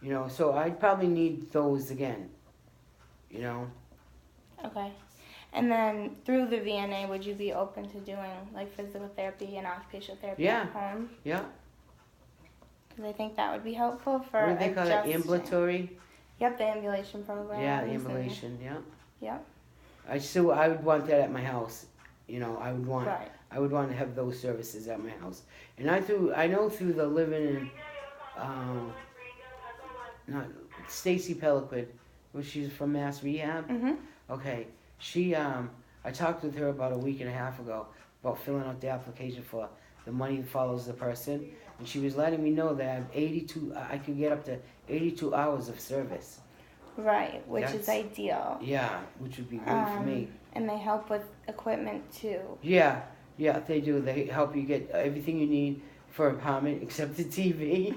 You know, so I'd probably need those again. You know. Okay. And then through the VNA, would you be open to doing like physical therapy and occupational therapy Yeah. at home? Yeah. Because I think that would be helpful for What do they call it? adjusting. Ambulatory. Yep, the ambulation program. Yeah, ambulation. Yeah. Yep. I would want that at my house. You know, Right. I would want to have those services at my house. And I know through the living in, not Stacy Peliquid, was she's from Mass Rehab. Mhm. Okay, I talked with her about a week and a half ago about filling out the application for the money that follows the person, and she was letting me know that I have 82. I could get up to 82 hours of service. Right, which is ideal. Yeah, which would be great for me. And they help with equipment too. Yeah, they do. They help you get everything you need for apartment except the TV.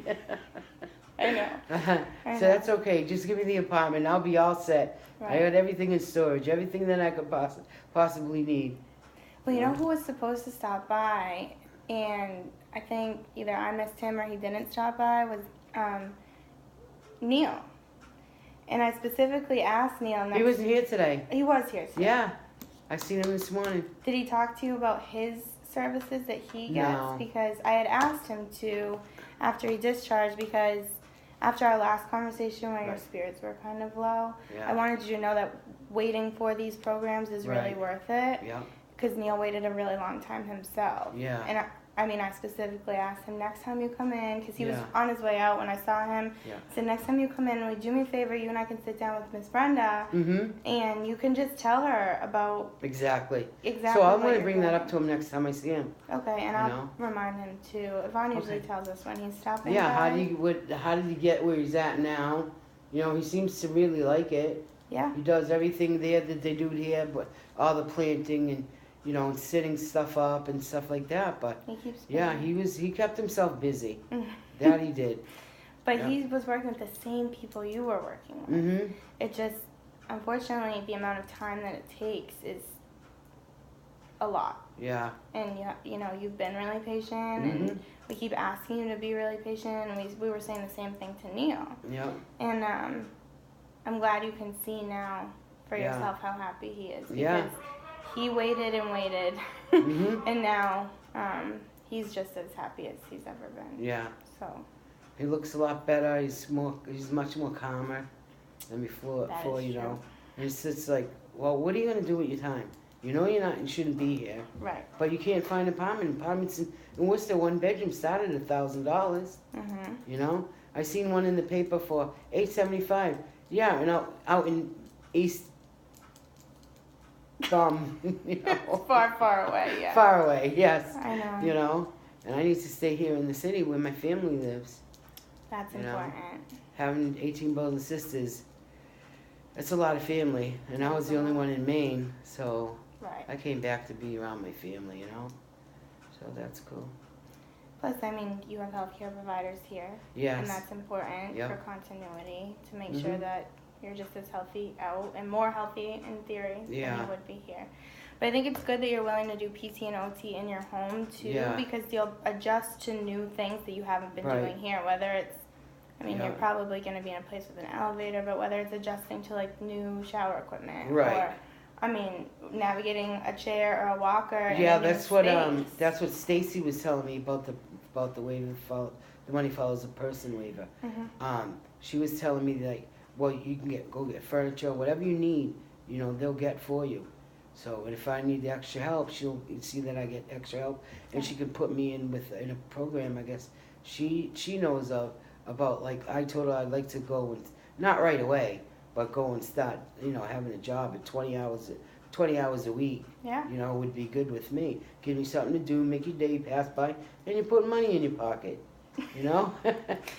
I know. So that's okay. Just give me the apartment. I'll be all set. Right. I got everything in storage, everything that I could possibly need. Well, you know who was supposed to stop by, and I think either I missed him or he didn't stop by, was Neil. And I specifically asked Neil. He wasn't here today. He was here today. Yeah, I seen him this morning. Did he talk to you about his services that he gets? No. Because I had asked him to after he discharged, because after our last conversation where your spirits were kind of low, I wanted you to know that waiting for these programs is really worth it. Yeah. Because Neil waited a really long time himself. Yeah. And I specifically asked him, next time you come in, because he was Yeah. on his way out when I saw him. Yeah. I said, next time you come in, will you do me a favor? You and I can sit down with Miss Brenda, and you can just tell her about Exactly. exactly. So I'm what going to you're bring that doing. up to him next time I see him. Okay, and I'll remind him too. Yvonne usually tells us when he's stopping. Yeah. by. How did he get where he's at now? You know, he seems to really like it. Yeah. He does everything there that they do here, but all the planting and, you know, setting stuff up and stuff like that. But He keeps. he kept himself busy. That he did. But he was working with the same people you were working with. It just, unfortunately, the amount of time that it takes is a lot. Yeah. And you know, you've been really patient, and we keep asking you to be really patient, and we were saying the same thing to Neil. Yeah. And I'm glad you can see now for yourself how happy he is, because he waited and waited, and now he's just as happy as he's ever been. Yeah. So. He looks a lot better. He's much more calmer than before. That Before, is you true. know. And it's just like, well, what are you gonna do with your time? You know, you shouldn't be here. Right. But you can't find an apartment. Apartments in Worcester, one bedroom started at $1,000. You know, I seen one in the paper for $875. Yeah, and out in East you know. Far away, yeah. Far away, yes. I know. You know, and I need to stay here in the city where my family lives. That's You know. important. Having 18 brothers and sisters, that's a lot of family. And I was the only one in Maine, so Right. I came back to be around my family, you know. So that's cool. Plus, I mean, you have healthcare providers here. Yes. And that's important Yep. for continuity, to make sure that you're just as healthy out and more healthy in theory than you would be here. But I think it's good that you're willing to do PT and OT in your home too, because you'll adjust to new things that you haven't been doing here. Whether it's, I mean, you're probably going to be in a place with an elevator, but whether it's adjusting to like new shower equipment, or, I mean, navigating a chair or a walker. Yeah, in a that's new what space. that's what Stacy was telling me about the waiver the money follows the person waiver. She was telling me that, well, you can go get furniture, whatever you need, you know, they'll get for you. So, and if I need the extra help, she'll see that I get extra help, and she can put me in a program. I guess she knows about, like, I told her I'd like to go, and not right away, but go and start, you know, having a job at 20 hours a week. Yeah. You know, would be good with me. Give me something to do, make your day pass by, and you put money in your pocket. You know,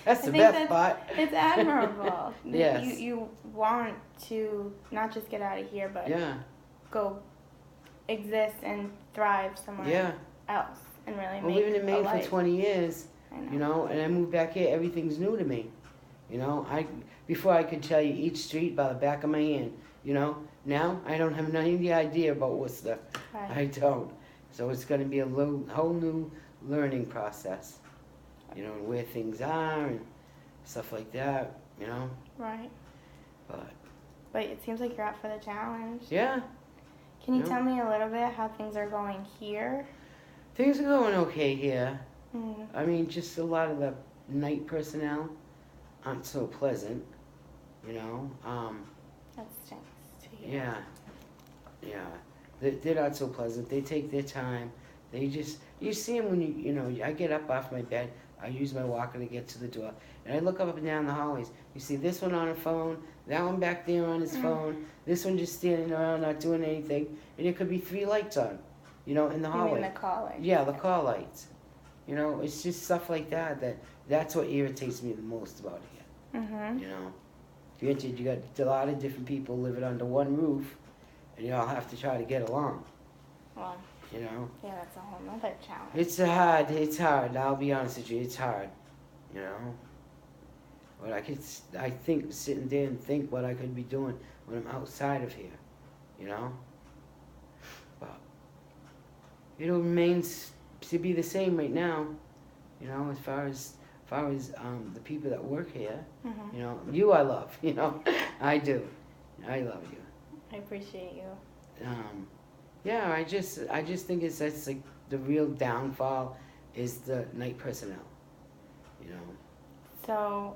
that's the best part. It's admirable. Yes. You want to not just get out of here, but go exist and thrive somewhere else and really make living in Maine life. for 20 years, I know. you know, and I moved back here, everything's new to me. You know, before I could tell you each street by the back of my hand, you know. Now I don't have any idea about Worcester. Right. I don't. So it's going to be a whole new learning process. You know, where things are, and stuff like that, you know. Right. But it seems like you're up for the challenge. Yeah. Can you tell me a little bit how things are going here? Things are going okay here. Mm. I mean, just a lot of the night personnel aren't so pleasant, you know. That stinks to hear. Yeah. They're not so pleasant. They take their time. They just, you see them when you know, I get up off my bed, I use my walker to get to the door, and I look up and down the hallways. You see this one on a phone, that one back there on his phone, this one just standing around not doing anything, and there could be 3 lights on, you know, in the hallway. You mean the call lights? Yeah, the call lights. You know, it's just stuff like that's what irritates me the most about here. Mm-hmm. You know, granted, you got a lot of different people living under one roof, and you all have to try to get along. Well, you know. Yeah, that's a whole nother challenge. It's hard. I'll be honest with you, it's hard. You know. But I think sitting there and think what I could be doing when I'm outside of here. You know. But it remains to be the same right now. You know, as far as the people that work here. Mm-hmm. You know, you I love. You know, I do. I love you. I appreciate you. Yeah, I just think that's like the real downfall is the night personnel. You know. So,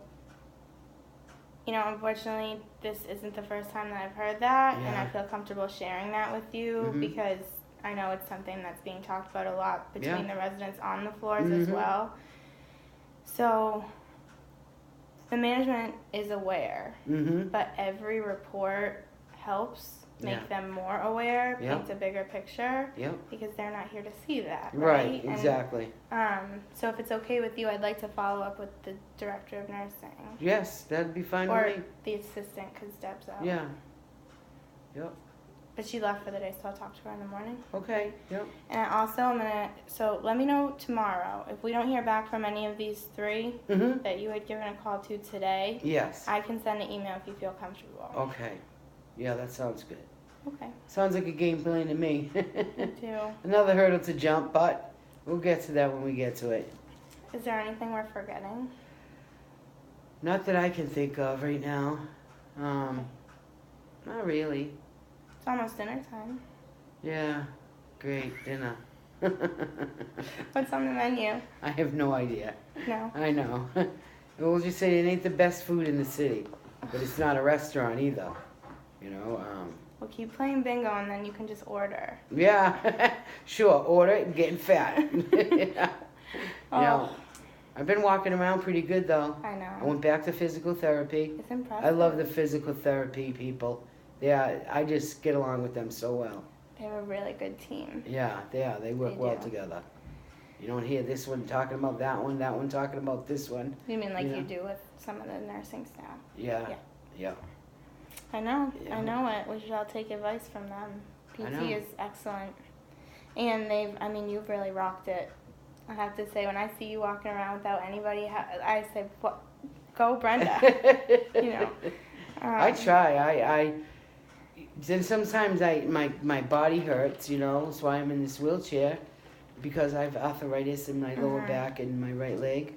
you know, unfortunately, this isn't the first time that I've heard that, and I feel comfortable sharing that with you because I know it's something that's being talked about a lot between the residents on the floors as well. So, the management is aware, but every report helps make them more aware, paints a bigger picture, because they're not here to see that, right? Exactly. And, so if it's okay with you, I'd like to follow up with the director of nursing. Yes, that'd be fine or with me. the assistant, because Deb's out. Yeah. Yep. But she left for the day, so I'll talk to her in the morning. Okay, yep. And also, so let me know tomorrow. If we don't hear back from any of these 3 that you had given a call to today, I can send an email if you feel comfortable. Okay. Yeah, that sounds good. Okay. Sounds like a game plan to me. Me too. Another hurdle to jump, but we'll get to that when we get to it. Is there anything we're forgetting? Not that I can think of right now. Not really. It's almost dinner time. Yeah, great dinner. What's on the menu? I have no idea. No. I know. We'll just say it ain't the best food in the city, but it's not a restaurant either. You know. We'll keep playing bingo and then you can just order. Yeah, sure. Order it and getting fat. Yeah. Oh. You know, I've been walking around pretty good though. I know. I went back to physical therapy. It's impressive. I love the physical therapy people. Yeah, I just get along with them so well. They have a really good team. Yeah, they work well together. You don't hear this one talking about that one talking about this one. You mean like you do with some of the nursing staff? Yeah. I know. Yeah. I know it. We should all take advice from them. PT is excellent. And you've really rocked it. I have to say, when I see you walking around without anybody, I say, go Brenda. You know. I try. Then sometimes my body hurts, you know, that's why I'm in this wheelchair, because I have arthritis in my lower back and my right leg,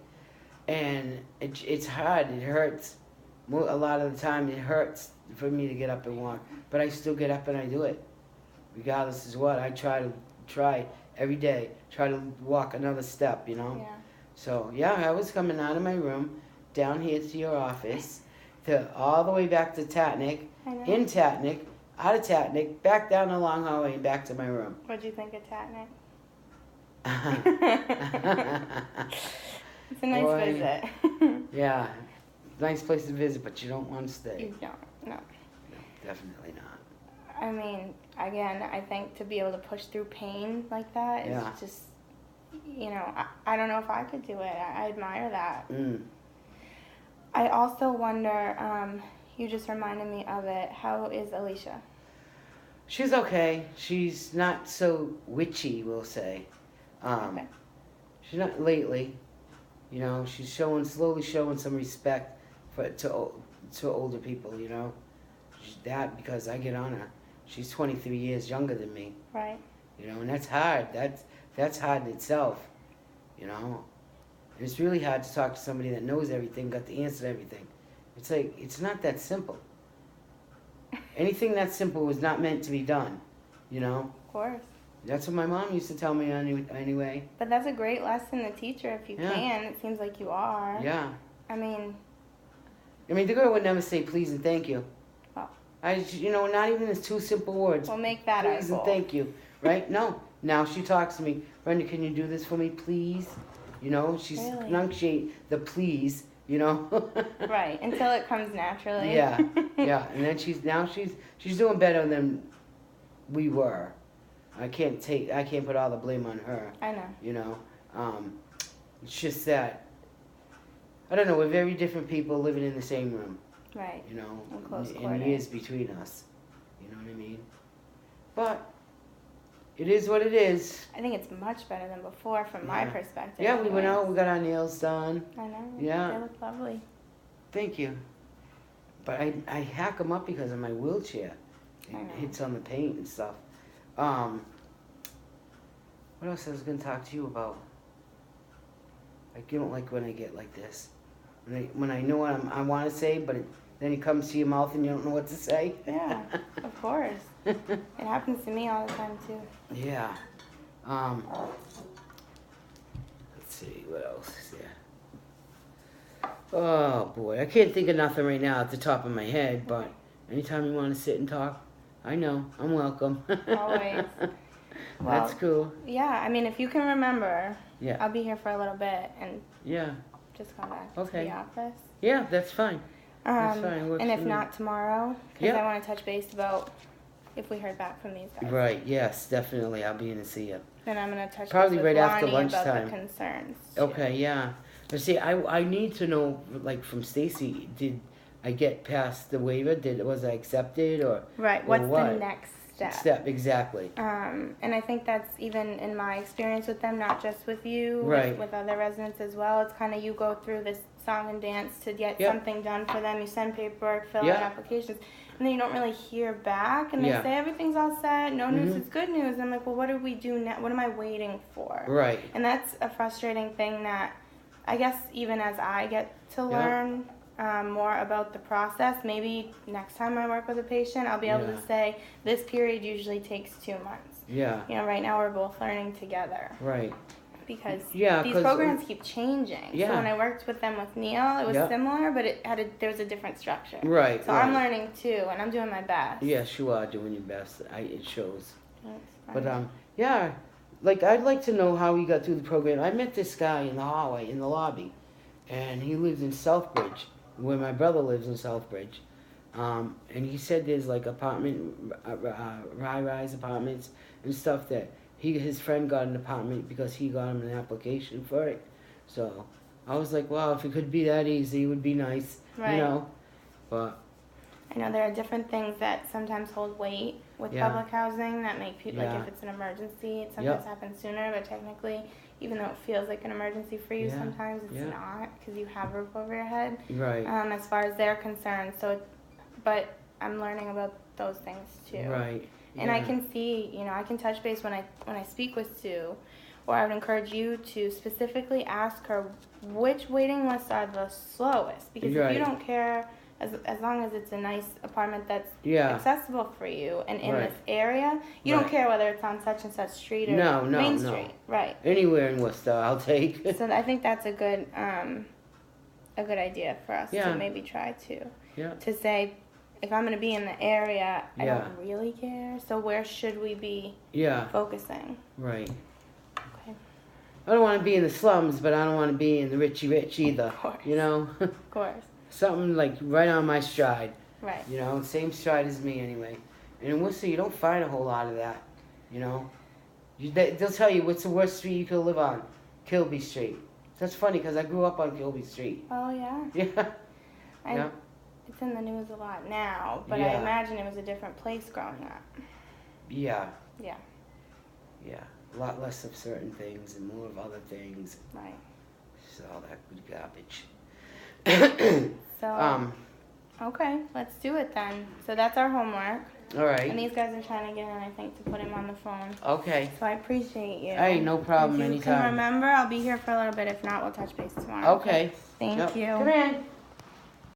and it's hard. It hurts. A lot of the time it hurts for me to get up and walk, but I still get up and I do it, regardless of what. I try every day, try to walk another step, you know. Yeah. So I was coming out of my room, down here to your office, all the way back to Tatnick, in Tatnick, out of Tatnick, back down the long hallway and back to my room. What'd you think of Tatnick? It's a nice visit. Yeah, nice place to visit, but you don't want to stay. You don't, no. No, definitely not. I mean, again, I think to be able to push through pain like that is just, you know, I don't know if I could do it. I admire that. I also wonder, you just reminded me of it, how is Alicia? She's okay. She's not so witchy, we'll say. Okay. She's not lately. You know, she's slowly showing some respect to older people, you know. That because I get on her. She's 23 years younger than me. Right. You know, and that's hard. That's hard in itself, you know. And it's really hard to talk to somebody that knows everything, got the answer to everything. It's like, it's not that simple. Anything that simple was not meant to be done, you know? Of course. That's what my mom used to tell me anyway. But that's a great lesson to teach her if you can. It seems like you are. Yeah. I mean, the girl would never say please and thank you. Oh. Not even as two simple words. We'll make that please and thank you, right? No. Now she talks to me, Brenda, can you do this for me, please? You know, she's enunciate the please, you know. Right, until it comes naturally. Yeah, yeah, and then she's doing better than we were. I can't put all the blame on her. I know. You know, it's just that, I don't know, we're very different people living in the same room. Right. You know, in close and years between us. You know what I mean? But it is what it is. I think it's much better than before from my perspective. Yeah, we went out, we got our nails done. I know. Yeah. They look lovely. Thank you. But I hack them up because of my wheelchair. It hits on the paint and stuff. What else I was going to talk to you about? I don't like when I get like this. When I know what I want to say, but then it comes to your mouth and you don't know what to say. Yeah, of course. It happens to me all the time too. Yeah. Let's see, what else is there? Oh boy, I can't think of nothing right now at the top of my head, but anytime you want to sit and talk, I know, I'm welcome. Always. Well, that's cool. Yeah, I mean, if you can remember, I'll be here for a little bit and just come back to the office. Yeah, that's fine. That's fine. And if not tomorrow, because I want to touch base about if we heard back from these guys. Right, yes, definitely. I'll be in to see you. Then I'm going to touch probably base with right after Lonnie lunchtime. about the concerns. Okay, yeah. But see, I need to know, like, from Stacy, did I get past the waiver? Was I accepted or right? What's the next step? Exactly. And I think that's even in my experience with them, not just with you, with other residents as well. It's kind of you go through this song and dance to get something done for them. You send paperwork, fill out applications, and then you don't really hear back. And they say everything's all set, no news is good news. And I'm like, well, what do we do now? What am I waiting for? Right. And that's a frustrating thing that I guess even as I get to learn more about the process, maybe next time I work with a patient, I'll be able to say this period usually takes 2 months. Yeah. You know, right now we're both learning together. Right. Because these programs keep changing. Yeah. So when I worked with them with Neil, it was similar, but there was a different structure. Right. So I'm learning too, and I'm doing my best. Yes, you are doing your best. It shows. But like I'd like to know how he got through the program. I met this guy in the hallway, in the lobby, and he lives in Southbridge, where my brother lives in Southbridge. And he said there's like high-rise apartments and stuff that his friend got an apartment because he got him an application for it. So I was like, wow, if it could be that easy, it would be nice, you know. But I know there are different things that sometimes hold weight with public housing that make people, like if it's an emergency, it sometimes happens sooner, but technically, even though it feels like an emergency for you, sometimes it's not because you have a roof over your head. Right. As far as they're concerned. So, but I'm learning about those things too. Right. And I can see, you know, I can touch base when I speak with Sue, or I would encourage you to specifically ask her which waiting lists are the slowest, because if you don't care, as long as it's a nice apartment that's accessible for you and in this area, you don't care whether it's on such and such street or Main Street. Right. Anywhere in Worcester, I'll take. So I think that's a good idea for us to maybe try to say, if I'm going to be in the area, I don't really care. So where should we be focusing? Right. Okay. I don't want to be in the slums, but I don't want to be in the richy rich either. Of course. You know? Of course. Something like right on my stride. Right. You know, same stride as me anyway. And in Worcester, you don't find a whole lot of that. You know? They'll tell you what's the worst street you could live on. Kilby Street. That's funny because I grew up on Kilby Street. Oh, yeah? Yeah. It's in the news a lot now, but I imagine it was a different place growing up. Yeah. Yeah. Yeah. A lot less of certain things and more of other things. Right. Just all that good garbage. So, okay, let's do it then. So that's our homework. All right. And these guys are trying to get in, I think, to put him on the phone. Okay. So I appreciate you. Hey, no problem. If you anytime. can remember, I'll be here for a little bit. If not, we'll touch base tomorrow. Okay. Thank you. Come in.